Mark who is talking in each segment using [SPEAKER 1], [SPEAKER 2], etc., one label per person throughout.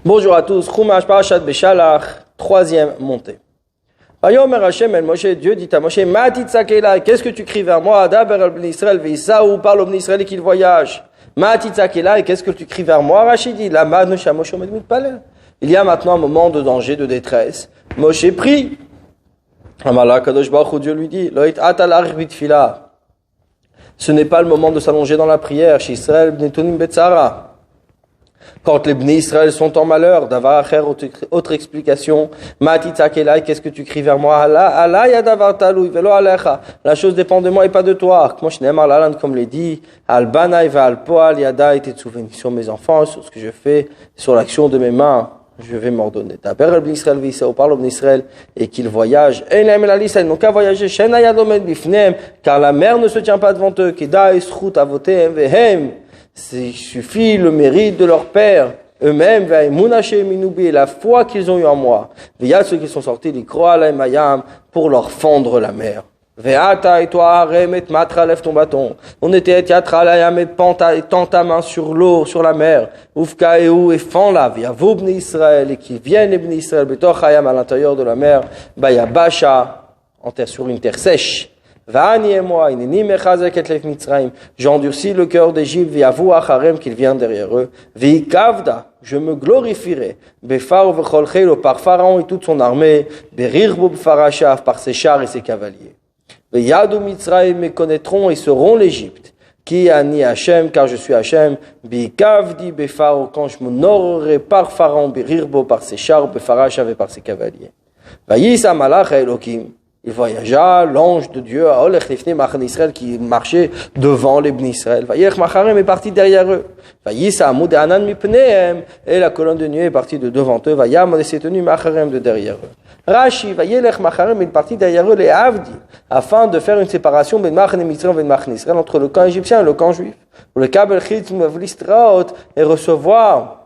[SPEAKER 1] Bonjour à tous, Chumash Parashat Beshalach, troisième montée. Vayomer Hashem el Moshe, Dieu dit à Moshe, Ma titzakela, qu'est-ce que tu cries vers moi? Adaber al Bnei Israël ve'Isaou, parle au Bnei Israël qu'il voyage. Ma titzakela, et qu'est-ce que tu cries vers moi? Rachid dit, Lama nosha Moshe omed mitpalel. Il y a maintenant un moment de danger, de détresse. Moshe prie. Amala Kadosh Baruch Hu, Dieu lui dit, Loit atal arich bitfila. Ce n'est pas le moment de s'allonger dans la prière. Chez Israël, bnetonim betzara. Quand les Bnei Israël sont en malheur, d'avoir autre explication. Matitzakelai, qu'est-ce que tu cries vers moi? Allah yadavar talui velo alecha. La chose dépend de moi et pas de toi. Comme l'est dit, al banai va al poal yada, était souvenu sur mes enfants, sur ce que je fais, sur l'action de mes mains. Je vais m'ordonner. D'aber el Bnei Israël v'Israël, parle au Bnei Israël et qu'il voyage. Einaim el alisa, ils n'ont qu'à voyager. Shena yadomed bifnem, car la mer ne se tient pas devant eux. Keda ischut avotem vehem. Il suffit le mérite de leur père, eux-mêmes, et la foi qu'ils ont eue en moi. Il y a ceux qui sont sortis, pour leur fendre la mer. Et toi, lève ton bâton. On était et tends ta main sur l'eau, sur la mer. Ufka et fends-la, vos Bnei Israël, et qui viennent les Bnei Israël, à l'intérieur de la mer, Bayabasha, en terre, sur une terre sèche. Va'ani et moi, j'endurcis le cœur d'Égypte, v'yavu acharem, qu'il vient derrière eux, v'ikavda, je me glorifierai, befar v'cholchelo, par Pharaon et toute son armée, berirbo b'farashav, par ses chars et ses cavaliers. V'yadu Mitzrayim me connaîtront et seront l'Égypte. Qui ani Hachem, car je suis Hachem, b'ikavdi befar, quand je m'honorerai par Pharaon, berirbo, par ses chars, befarashav et par ses cavaliers. Va'yisa malach Elokim. Il voyagea, l'ange de Dieu, Israël, qui marchait devant les Bnei Israël. Vayelech macharem est parti derrière eux. Vayisa amud anan mipnehem, et la colonne de nuée est partie de devant eux. Vayam, et s'est tenu macharem de derrière eux. Rashi, vayelech macharem est parti derrière eux, les avdi, afin de faire une séparation ben machan et mitzrayim ben machan Israël entre le camp égyptien et le camp juif. Pour le kabel chitz mavlistraot et recevoir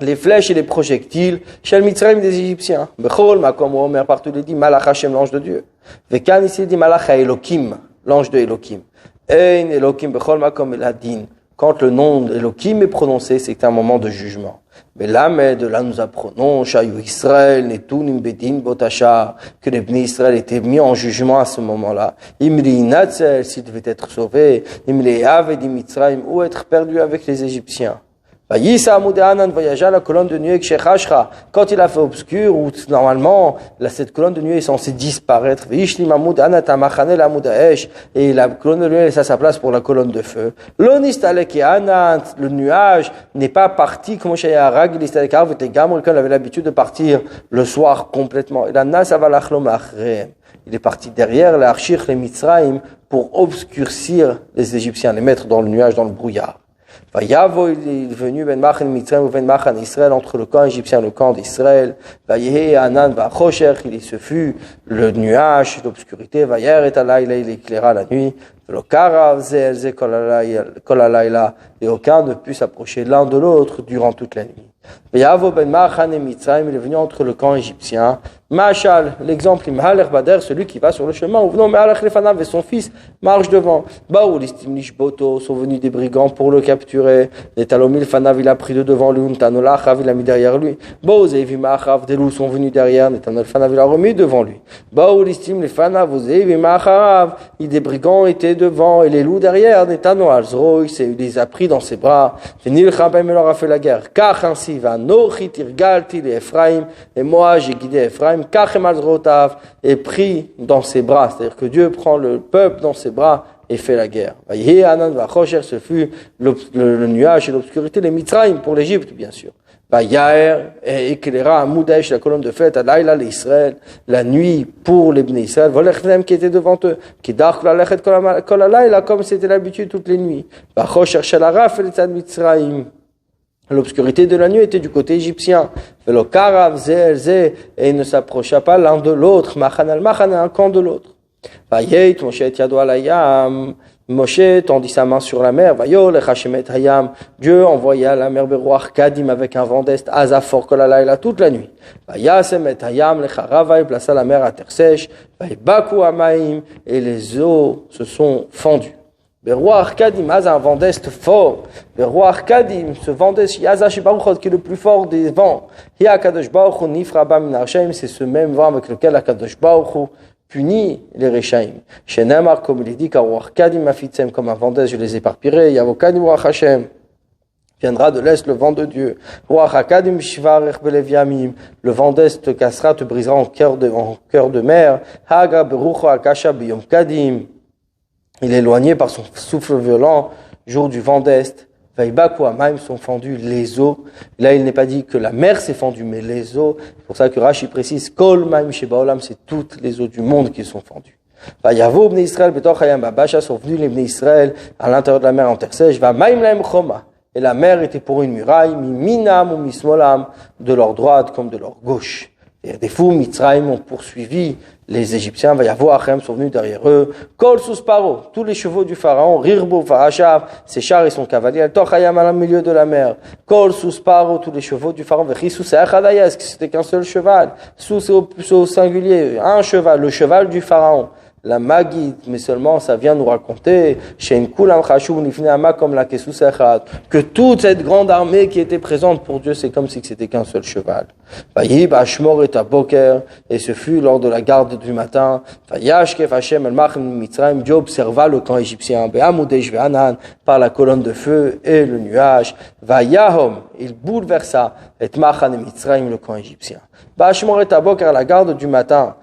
[SPEAKER 1] les flèches et les projectiles, Shel Mitzrayim des Égyptiens. Bechol, Makom, Omer, partout il dit Malach Hashem, l'ange de Dieu. Vekan, ici il dit Malach Elokim, l'ange de Elokim. Ein Elokim, Bechol, Makom, Eladin. Quand le nom d'Elokim est prononcé, c'est un moment de jugement. Mais là nous apprenons, Shayu Israël, Netunim Bedin Botasha, que les Bnei Israël étaient mis en jugement à ce moment-là. Imri Natzel, s'ils devaient être sauvés, Imri Aved Mitzrayim, ou être perdus avec les Égyptiens. Vayisa amud anan voyagea la colonne de nuée kshechashra. Quand il a fait obscur, où normalement cette colonne de nuée est censée disparaître. Vishlim amud anan tamachane la amud haesh, et la colonne de nuée laisse sa place pour la colonne de feu. Lonistalek anan, le nuage n'est pas parti comme Shayarag listalek arvet et gamr, quand il avait l'habitude de partir le soir complètement. Et la nas avalachlom achrem. Il est parti derrière les archir les Mitzrayim pour obscurcir les Égyptiens, les mettre dans le nuage, dans le brouillard. Vayavo, il est venu ben machan Mitzrayim ou ben machan Israël, entre le camp égyptien et le camp d'Israël. Vayehe anan vachosher, ce fut le nuage, l'obscurité. Vayer et alayla, il éclaira la nuit. Velokara zelze kol alayla, et aucun ne put s'approcher l'un de l'autre durant toute la nuit. Vayavo ben machan et Mitzrayim, il est venu entre le camp égyptien. Machal, l'exemple, Imhaler Bader, celui qui va sur le chemin, ou venons Mehalach Lefanav et son fils marche devant. Baou, l'istim Lishboto, sont venus des brigands pour le capturer. Les Talomil Fanav, il a pris de devant lui, Untanolachav, il a mis derrière lui. Baou, Zeivimachav, des loups sont venus derrière, Netanol Fanav, il a remis devant lui. Baou, l'istim Lefanav, Zeivimachav, des brigands étaient devant, et les loups derrière, Netanol Zroi, il les a pris dans ses bras. Venil Chabem, il leur a fait la guerre. Kach ainsi va, Nochit Irgalti, les Ephraim, et moi j'ai guidé Ephraim. Et pris dans ses bras, c'est-à-dire que Dieu prend le peuple dans ses bras et fait la guerre. Ce fut le nuage et l'obscurité, les Mitzrayim pour l'Égypte, bien sûr. Yair et éclaira à Moudaïch, la colonne de fête, à Laïla, l'Israël, la nuit pour les Bnei Israël, Volechnem qui était devant eux, qui dark la lechet kol alayla, comme c'était l'habitude toutes les nuits. Vachosher shalaraf et les Mitzrayim. L'obscurité de la nuit était du côté égyptien. Et il ne s'approcha pas l'un de l'autre. Un camp de l'autre. Moshe tendit sa main sur la mer. Dieu envoya la mer Beruach Kadim avec un vent d'est, Azafor Kolalayla toute la nuit. Il plaça la mer à terre sèche. Et les eaux se sont fendues. Beruach Kadim, un vent d'est fort. Beruach Kadim, ce vent d'est, Yazash Baruchot, qui est le plus fort des vents. Hi Akadosh Baruch Hu Nifra Ba Min Harshaim, c'est ce même vent avec lequel Akadosh Baruch Hu punit les Rechaim. Shenemar, comme il est dit, Karuach Kadim Afitzem, comme un vent d'est, je les éparpillerai. Yavo Kadim Ruach Hashem. Viendra de l'est le vent de Dieu. Ruach Akadim Shivarech Belev Yamim. Le vent d'est te cassera, te brisera en cœur de mer. Haga Berucho Akasha Biyom Kadim. Il est éloigné par son souffle violent, jour du vent d'est. Vaïbaku Amaim sont fendus les eaux. Là, il n'est pas dit que la mer s'est fendue, mais les eaux. C'est pour ça que Rashi précise, Kol Maim Shebaolam, c'est toutes les eaux du monde qui sont fendues. Vayavo Bnei Israël Betoch Hayam Babasha, sont venus les Bnei Israël à l'intérieur de la mer en terre sèche. Va Maim Laim Choma. Et la mer était pour une muraille, mi minam ou mismolam, de leur droite comme de leur gauche. Et des fous, Mitzrayim ont poursuivi les Égyptiens, Vayavo Achem sont venus derrière eux. Kol Susparo, tous les chevaux du pharaon, Rirbo Farashav, ses chars et son cavalier, Tochayam à la milieu de la mer. Kol Susparo, tous les chevaux du pharaon, Vechisou Seachadaya, est-ce que c'était qu'un seul cheval? Sous c'est au singulier, un cheval, le cheval du pharaon. La Magid, mais seulement ça vient nous raconter que toute cette grande armée qui était présente pour Dieu, c'est comme si c'était qu'un seul cheval. Et ce fut lors de la garde du matin. Dieu observa le camp égyptien par la colonne de feu et le nuage. Il bouleversa le camp égyptien. À la garde du matin.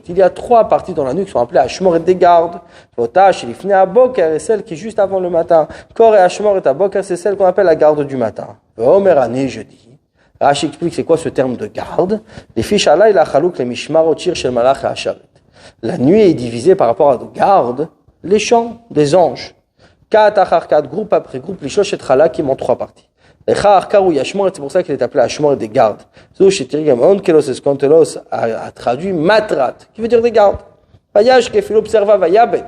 [SPEAKER 1] Il y a 3 parties dans la nuit qui sont appelées Ashmoret des gardes. Et celle qui est juste avant le matin. Kor et Ashmoret Aboker, c'est celle qu'on appelle la garde du matin. Omerani, je dis. Rashi explique c'est quoi ce terme de garde. Les fiches Allah, il a chalouk les mishmarot shir shel malach et asharet. La nuit est divisée par rapport à nos gardes, les chants des anges. 4 achar 4, groupe après groupe, les shoshet chalakim en 3 parties. C'est pour ça qu'il est appelé Ashmoret des gardes. A traduit matrat, qui veut dire des gardes. Vayash kefil observa vayabet,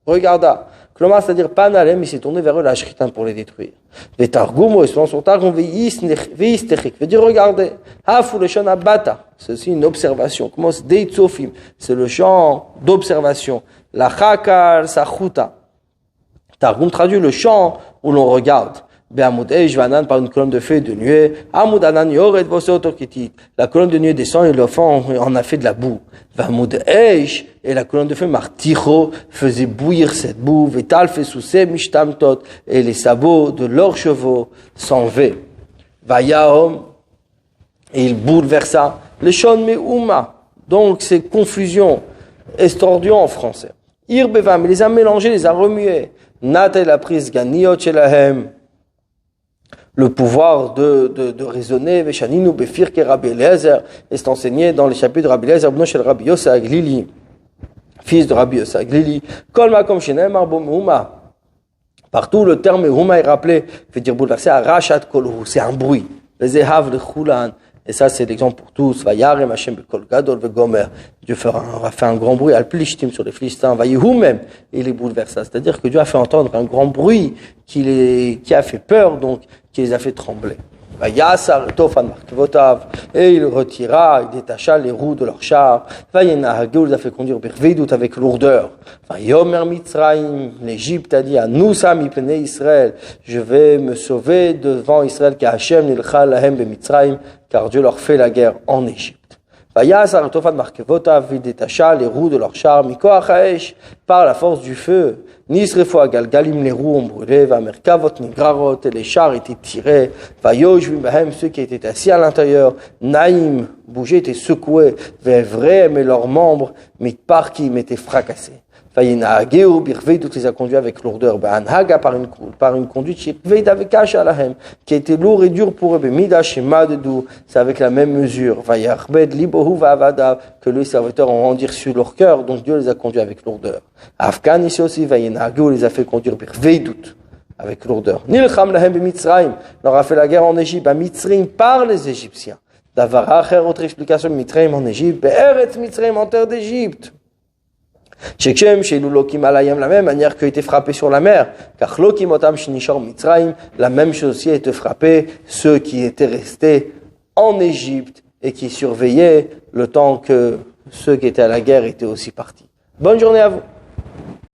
[SPEAKER 1] regarda. Klomar, c'est-à-dire panalem, il s'est tourné vers eux la shritan pour les détruire. Les targum, selon son targum, veistechik, veut dire regardez. Hafu le chant abata, c'est aussi une observation. Comment c'est deitzofim, c'est le chant d'observation. La chakal sachuta. Targum traduit le chant où l'on regarde. Be'amud eish vanan par une colonne de feu et de nuée. Amud anan yored vosotokitit. La colonne de nuée descend et l'enfant en a fait de la boue. Ve'amud eish et la colonne de feu marticho faisait bouillir cette boue. Ve'tal fesuse mishtamtot et les sabots de leurs chevaux s'enlevaient. Vayahom et il bouleversa le shon me'uma. Donc c'est confusion, estordion en français. Irbevam, il les a mélangés, les a remués. Natel a pris ganiot shelahem. Le pouvoir de raisonner, Veshaninu Befir ke Rabbi Eliezer, et c'est enseigné dans les chapitres de Rabbi Eliezer, Bno shel Rabbi Yossi Aglili, fils de Rabbi Yossi Aglili, Kol makom shenemar bo meuma. Partout le terme meuma est rappelé, veut dire bouleverser, Arachat kolhu, c'est un bruit. Vezehav le chulan, et ça c'est l'exemple pour tous. Vayarem Hashem bekol gadol vegomer. Dieu aura fait un grand bruit, al plishtim sur les Philistins, vayihu même, et il les bouleversa. C'est-à-dire que Dieu a fait entendre un grand bruit qui a fait peur, donc qui les a fait trembler. Et il retira, il détacha les roues de leur char. Il les a fait conduire avec lourdeur. L'Égypte a dit à nous, Israël, je vais me sauver devant Israël, car Dieu leur fait la guerre en Égypte. Il détacha les roues de leur char, par la force du feu. Nisrefo agalgalim, les roues ont brûlé, vamerkavot nigrarot, et les chars étaient tirés, vayoshvim bahem, ceux qui étaient assis à l'intérieur, naïm, bougeaient, étaient secoués, vrai, mais leurs membres, mitparkim, étaient fracassés. Vayinahageu birveidut, les a conduits avec lourdeur, anhaga par une conduite, shirveidavekash alahem, qui était lourd et dur pour eux, bemidash et madedou, c'est avec la même mesure, vayarbed libohu vavadav, que les serviteurs ont rendu sur leur cœur, donc Dieu les a conduits avec lourdeur. Afghan ici aussi, vayinahageu les a fait conduire birveidut, avec lourdeur. Nilcham lahem bemitzraim, leur a fait la guerre en Égypte, à Mitzrim par les Égyptiens. Davaracher, autre explication, Mitzraim en Égypte, be'eret Mitzraim en terre d'Égypte. Shekshem, chez Lulokim Alayam, la même manière que été frappé sur la mer, car Lokim Otam Shinishor Mitzrayim, la même chose aussi a été frappé ceux qui étaient restés en Égypte et qui surveillaient le temps que ceux qui étaient à la guerre étaient aussi partis. Bonne journée à vous.